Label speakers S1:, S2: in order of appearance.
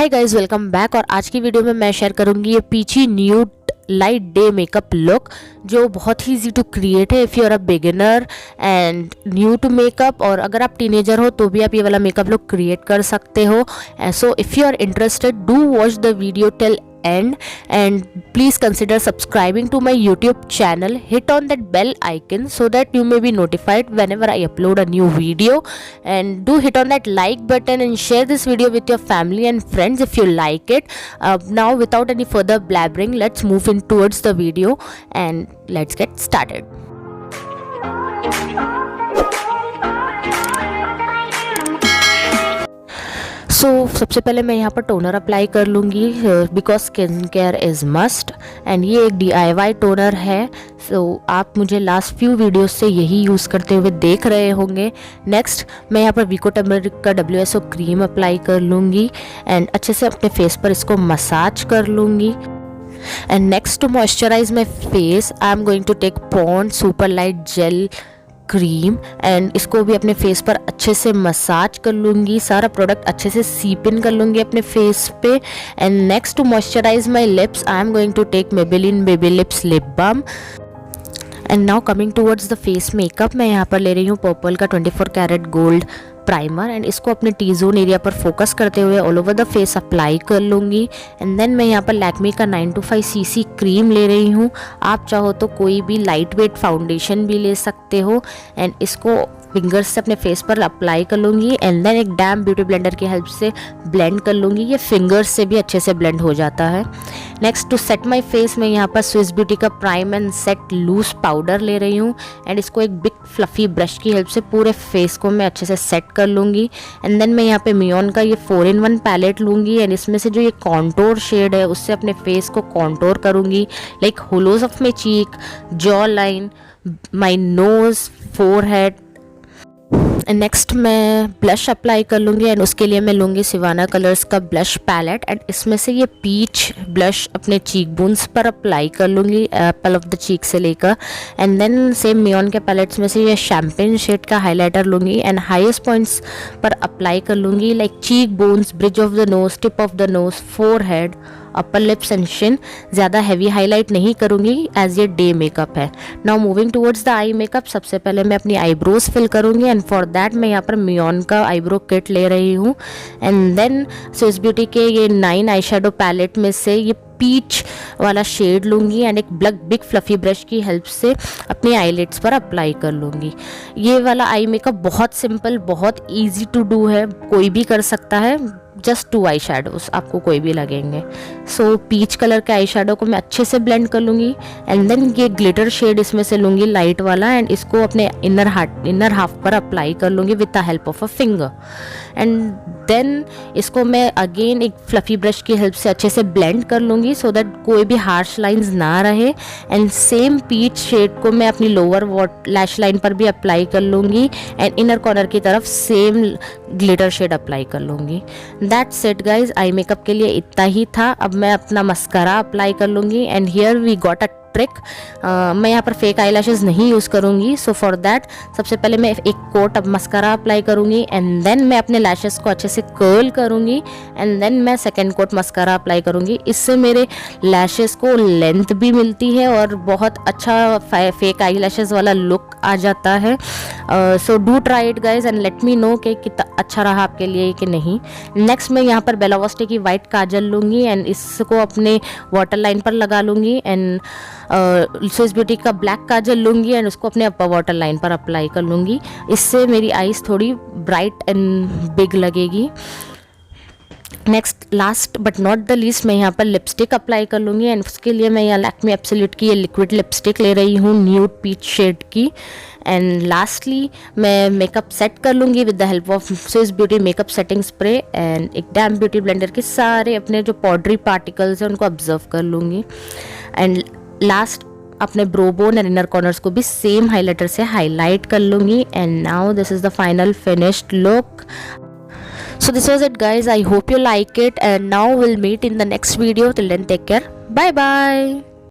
S1: Hi guys, welcome back. और आज की वीडियो में मैं शेयर करूंगी ये peachy nude light day makeup look जो बहुत ही ईजी टू क्रिएट है if you are a beginner and new to makeup. और अगर आप टीनेजर हो तो भी आप ये वाला मेकअप लुक क्रिएट कर सकते हो। So if you are interested, do watch the video till end and please consider subscribing to my YouTube channel. Hit on that bell icon so that you may be notified whenever I upload a new video, and do hit on that like button and share this video with your family and friends if you like it. Now without any further blabbering, let's move in towards the video and let's get started. सबसे पहले मैं यहाँ पर toner apply कर लूँगी because skin care is must, and ये एक DIY toner है। आप मुझे लास्ट फ्यू वीडियोस से यही यूज़ करते हुए देख रहे होंगे। नेक्स्ट मैं यहाँ पर विको टर्मरिक का WSO क्रीम अप्लाई कर लूँगी एंड अच्छे से अपने फेस पर इसको मसाज कर लूँगी। And next to moisturize my face I am going to take Pond's super light gel cream and इसको भी अपने फेस पर अच्छे से मसाज कर लूँगी। सारा प्रोडक्ट अच्छे से सीप इन कर लूँगी अपने फेस पे। And next to moisturize my lips I am going to take Maybelline baby lips lip balm. And now coming towards the face makeup, मैं यहाँ पर ले रही हूँ पर्पल का 24 कैरेट गोल्ड प्राइमर एंड इसको अपने टी जोन एरिया पर फोकस करते हुए all over the face apply कर लूँगी। एंड देन मैं यहाँ पर लैक्मे का 925 CC क्रीम ले रही हूँ। आप चाहो तो कोई भी लाइट वेट फाउंडेशन भी ले सकते हो एंड इसको फिंगर्स से अपने फेस पर अप्लाई कर लूँगी। एंड देन एक डैम ब्यूटी ब्लेंडर की हेल्प से ब्लेंड कर लूँगी। ये फिंगर्स से भी अच्छे से ब्लेंड हो जाता है। Next to set my face मैं यहाँ पर स्विस ब्यूटी का prime and set loose powder ले रही हूँ एंड इसको एक बिग फ्लफी ब्रश की हेल्प से पूरे फेस को मैं अच्छे से सेट कर लूँगी। एंड देन मैं यहाँ पे मियोन का ये 4-in-1 पैलेट लूँगी एंड इसमें से जो ये कॉन्टोर शेड है उससे अपने फेस को कॉन्टोर करूँगी, like hollows of my cheek, jaw line, my nose, forehead. Next मैं ब्लश अप्लाई कर लूँगी एंड उसके लिए मैं लूँगी सिवाना कलर्स का ब्लश पैलेट एंड इसमें से ये पीच ब्लश अपने चीक बोन्स पर अप्लाई कर लूँगी, एप्पल ऑफ द चीक से लेकर। एंड देन सेम मियोन के पैलेट्स में से ये शैम्पेन शेड का हाइलाइटर लूँगी एंड हाईएस्ट पॉइंट्स पर अप्लाई कर लूँगी, like cheek bones, bridge of the nose, tip of the nose, forehead, upper lips and Shin. ज़्यादा हैवी हाईलाइट नहीं करूँगी एज ये डे मेकअप है। Now moving towards the eye makeup, सबसे पहले मैं अपनी आईब्रोज फिल करूँगी एंड फॉर दैट मैं यहाँ पर मियोन का आईब्रो किट ले रही हूँ। एंड देन स्विस ब्यूटी के ये 9 आई शेडो पैलेट में से ये पीच वाला शेड लूँगी एंड एक बिग फ्लफी ब्रश की हेल्प से अपनी आईलिड्स पर अप्लाई कर लूँगी। ये वाला आई मेकअप बहुत सिंपल, बहुत ईजी टू डू है, कोई भी कर सकता है। जस्ट 2 आई शेडोज आपको कोई भी लगेंगे। सो पीच कलर के आई शेडो को मैं अच्छे से ब्लेंड कर लूँगी एंड देन ये ग्लिटर शेड इसमें से लूँगी लाइट वाला एंड इसको अपने इनर हाफ पर अप्लाई कर लूँगी with the help of a finger. And then इसको मैं अगेन एक फ्लफी ब्रश की हेल्प से अच्छे से ब्लेंड कर लूँगी सो दैट कोई भी हार्श लाइंस ना रहे। एंड सेम पीच शेड को मैं अपनी लोअर लैश लाइन पर भी अप्लाई कर लूँगी एंड इनर कॉर्नर की तरफ सेम ग्लिटर शेड अप्लाई कर लूँगी। That's it guys, eye makeup के लिए इतना ही था। अब मैं अपना मस्कारा अप्लाई कर लूँगी and here we got a trick. मैं यहाँ पर फेक आईलैशेस नहीं यूज़ करूँगी। सो फॉर दैट सबसे पहले मैं एक कोट अब मस्कारा अप्लाई करूँगी एंड देन मैं अपने लैशेस को अच्छे से कर्ल करूँगी एंड देन मैं सेकेंड कोट मस्कारा अप्लाई करूँगी। इससे मेरे लैशेस को लेंथ भी मिलती है और बहुत अच्छा फेक आईलैशेस वाला लुक आ जाता है। So do try it guys and let me know कि कितना अच्छा रहा आपके लिए कि नहीं। नेक्स्ट मैं यहाँ पर बेला वॉस्टे की वाइट काजल लूँगी एंड इसको अपने वाटर लाइन पर लगा लूँगी एंड स्विस ब्यूटी का ब्लैक काजल लूँगी एंड उसको अपने अपर वाटर लाइन पर अप्लाई कर लूँगी। इससे मेरी आईज थोड़ी ब्राइट एंड बिग लगेगी। Next last but not the least मैं यहाँ पर लिपस्टिक अप्लाई कर लूँगी एंड उसके लिए मैं यहाँ लैक्मे एब्सोल्यूट की ये लिक्विड लिपस्टिक ले रही हूँ न्यूड पीच शेड की। एंड लास्टली मैं मेकअप सेट कर लूँगी with the help of Swiss beauty makeup setting spray and एक डैम ब्यूटी ब्लेंडर के सारे अपने जो पाउडरी पार्टिकल्स हैं उनको ऑब्जर्व कर लूँगी। एंड लास्ट अपने bro bone and inner corners को भी सेम हाइलाइटर से हाईलाइट कर लूँगी। And now this is the final finished look. So this was it guys, I hope you like it and now we'll meet in the next video. Till then take care, bye bye.